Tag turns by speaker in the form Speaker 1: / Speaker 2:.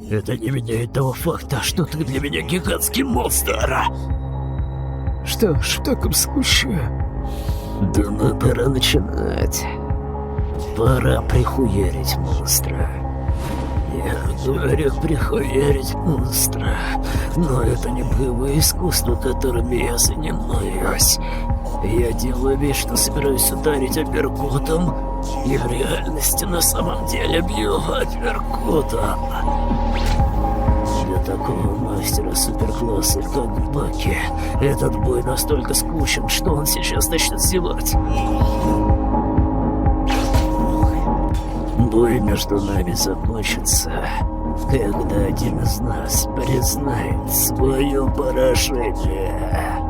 Speaker 1: Это не меняет того факта, что ты для меня гигантский монстр.
Speaker 2: Что ж, в таком случае...
Speaker 1: Думаю, пора начинать. Пора прихуярить монстра. Я говорю прихуярить монстра, но это не боевое искусство, которым я занимаюсь. Я делаю вид, что собираюсь ударить апперкутом, и в реальности на самом деле бью апперкутом. Для такого мастера суперкласса, как Баки, этот бой настолько скучен, что он сейчас начнет зевать. Бой между нами закончится, когда один из нас признает свое поражение.